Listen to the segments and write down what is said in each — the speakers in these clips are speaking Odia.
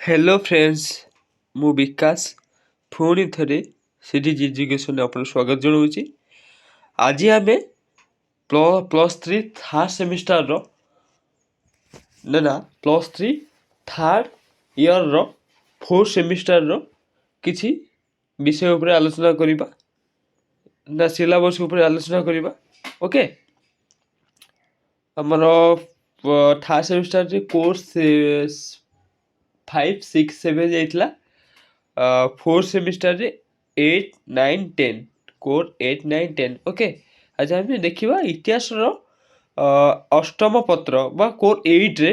ହ୍ୟାଲୋ ଫ୍ରେଣ୍ଡସ୍, ମୁଁ ବିକାଶ ପୁଣି ଥରେ ସିରିଜ୍ ଏଜୁକେସନରେ ଆପଣଙ୍କୁ ସ୍ୱାଗତ ଜଣାଉଛି। ଆଜି ଆମେ ପ୍ଲସ୍ ଥ୍ରୀ ଥାର୍ଡ଼ ସେମିଷ୍ଟାରର ପ୍ଲସ୍ ଥ୍ରୀ ଥାର୍ଡ଼ ଇୟର୍ର ଫୋର୍ଥ ସେମିଷ୍ଟାରର କିଛି ବିଷୟ ଉପରେ ଆଲୋଚନା କରିବା, ସିଲାବସ୍ ଉପରେ ଆଲୋଚନା କରିବା। ଓକେ, ଆମର ଥାର୍ଡ଼ ସେମିଷ୍ଟାରରେ କୋର୍ସ 5, 6, 7 ଯାଇଥିଲା। Fourth ସେମିଷ୍ଟାରରେ 8, 9, 10 core 8, 9, 10। ଓକେ, ଆଜି ଆମେ ଦେଖିବା ଇତିହାସର ଅଷ୍ଟମ ପତ୍ର ବା କୋର୍ 8ରେ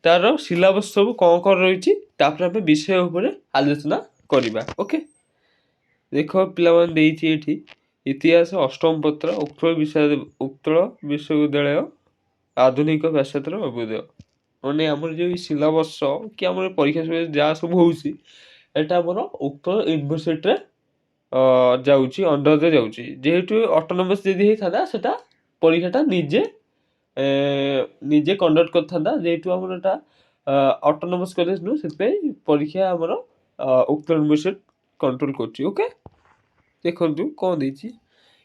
ତାର ସିଲାବସ୍ ସବୁ କ'ଣ ରହିଛି, ତାପରେ ଆମେ ବିଷୟ ଉପରେ ଆଲୋଚନା କରିବା। ଓକେ, ଦେଖ ପିଲାମାନେ ଦେଇଛି ଏଠି ଇତିହାସ ଅଷ୍ଟମ ପତ୍ର ଉତ୍କଳ ବିଶ୍ୱବିଦ୍ୟାଳୟ ଆଧୁନିକ ପାଶ୍ଚାତ୍ୟ ଅଭ୍ୟୁଦୟ। ମାନେ ଆମର ଯେଉଁ ସିଲାବସ୍ କି ଆମର ପରୀକ୍ଷା ସମୟରେ ଯାହା ସବୁ ହେଉଛି, ଏଇଟା ଆମର ଉତ୍କଳ ୟୁନିଭର୍ସିଟିରେ ଯାଉଛି, ଅଣ୍ଡରରେ ଯାଉଛି। ଯେହେତୁ ଅଟୋନମସ୍ ଯଦି ହେଇଥାନ୍ତା ସେଟା ପରୀକ୍ଷାଟା ନିଜେ କଣ୍ଡକ୍ଟ କରିଥାନ୍ତା। ଯେହେତୁ ଆମର ଏଟା ଅଟୋନମସ୍ କଲେଜ ନୁହେଁ, ସେଥିପାଇଁ ପରୀକ୍ଷା ଆମର ଉତ୍କଳ ୟୁନିଭର୍ସିଟି କଣ୍ଟ୍ରୋଲ କରୁଛି। ଓକେ, ଦେଖନ୍ତୁ କ'ଣ ଦେଇଛି।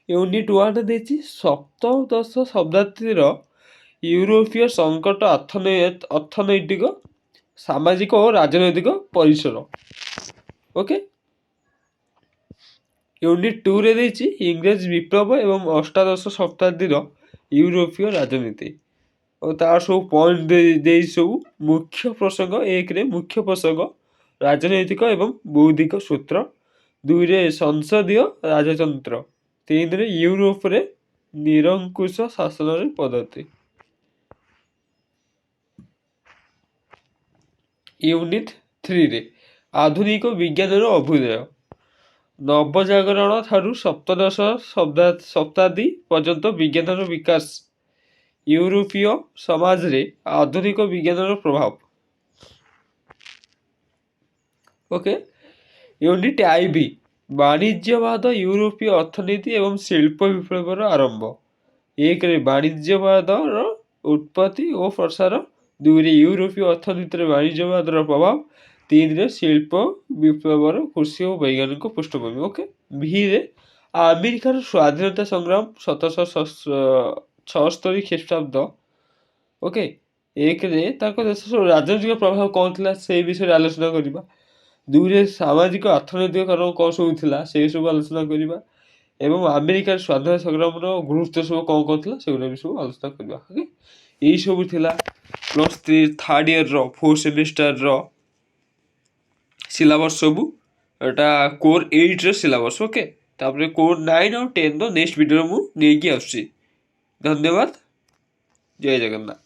ୟୁନିଟ୍ 1 ଦେଇଛି ସପ୍ତଦଶ ଶତାବ୍ଦୀର ୟୁରୋପୀୟ ସଙ୍କଟ ଅର୍ଥନୈତିକ, ସାମାଜିକ ଓ ରାଜନୈତିକ ପରିସର। ଓକେ, ୟୁନିଟ୍ 2ରେ ଦେଇଛି ଇଂରେଜ ବିପ୍ଳବ ଏବଂ ଅଷ୍ଟାଦଶ ଶତାବ୍ଦୀର ୟୁରୋପୀୟ ରାଜନୀତି। ଓ ତାର ସବୁ ପଏଣ୍ଟ ଦେଇ ସବୁ ମୁଖ୍ୟ ପ୍ରସଙ୍ଗ। 1ରେ ମୁଖ୍ୟ ପ୍ରସଙ୍ଗ ରାଜନୈତିକ ଏବଂ ବୌଦ୍ଧିକ ସୂତ୍ର। 2ରେ ସଂସଦୀୟ ରାଜତନ୍ତ୍ର। 3ରେ ୟୁରୋପରେ ନିରଙ୍କୁଶ ଶାସନର ପଦ୍ଧତି। ୟୁନିଟ୍ 3ରେ ଆଧୁନିକ ବିଜ୍ଞାନର ଅଭ୍ୟୁଦୟ। ନବଜାଗରଣ ଠାରୁ ସପ୍ତଦଶ ଶତାବ୍ଦୀ ପର୍ଯ୍ୟନ୍ତ ବିଜ୍ଞାନର ବିକାଶ। ୟୁରୋପୀୟ ସମାଜରେ ଆଧୁନିକ ବିଜ୍ଞାନର ପ୍ରଭାବ। ଓକେ, ୟୁନିଟ୍ ଆଇବି ବାଣିଜ୍ୟବାଦ, ୟୁରୋପୀୟ ଅର୍ଥନୀତି ଏବଂ ଶିଳ୍ପ ବିପ୍ଳବର ଆରମ୍ଭ। 1ରେ ବାଣିଜ୍ୟବାଦର ଉତ୍ପତ୍ତି ଓ ପ୍ରସାର। 2ରେ ୟୁରୋପୀୟ ଅର୍ଥନୀତିରେ ବାଣିଜ୍ୟବାଦର ପ୍ରଭାବ। 3ରେ ଶିଳ୍ପ ବିପ୍ଳବର କୃଷି ଓ ବୈଜ୍ଞାନିକ ପୃଷ୍ଠଭୂମି। ଓକେ, ଭିରେ ଆମେରିକାର ସ୍ୱାଧୀନତା ସଂଗ୍ରାମ 1776 ଖ୍ରୀଷ୍ଟାବ୍ଦ। ଓକେ, 1ରେ ତାଙ୍କ ଦେଶର ରାଜନୈତିକ ପ୍ରଭାବ କ'ଣ ଥିଲା ସେଇ ବିଷୟରେ ଆଲୋଚନା କରିବା। 2ରେ ସାମାଜିକ ଅର୍ଥନୈତିକ କାରଣ କ'ଣ ସବୁ ଥିଲା ସେଇ ସବୁ ଆଲୋଚନା କରିବା। ଏବଂ ଆମେରିକାର ସ୍ୱାଧୀନତା ସଂଗ୍ରାମର ଗୁରୁତ୍ୱ ସବୁ କ'ଣ ଥିଲା ସେଗୁଡ଼ା ବି ସବୁ ଆଲୋଚନା କରିବା। ଓକେ, ଏଇସବୁ ଥିଲା ପ୍ଲସ୍ ଥ୍ରୀ ଥାର୍ଡ଼ ଇୟର୍ର ଫୋର୍ଥ ସେମିଷ୍ଟାରର ସିଲାବସ୍ ସବୁ। ଏଇଟା କୋର୍ 8ର ସିଲାବସ୍। ଓକେ, ତାପରେ କୋର୍ 9 ଆଉ 10ର ନେକ୍ସଟ ଭିଡ଼ିଓରେ ମୁଁ ନେଇକି ଆସୁଛି। ଧନ୍ୟବାଦ, ଜୟ ଜଗନ୍ନାଥ।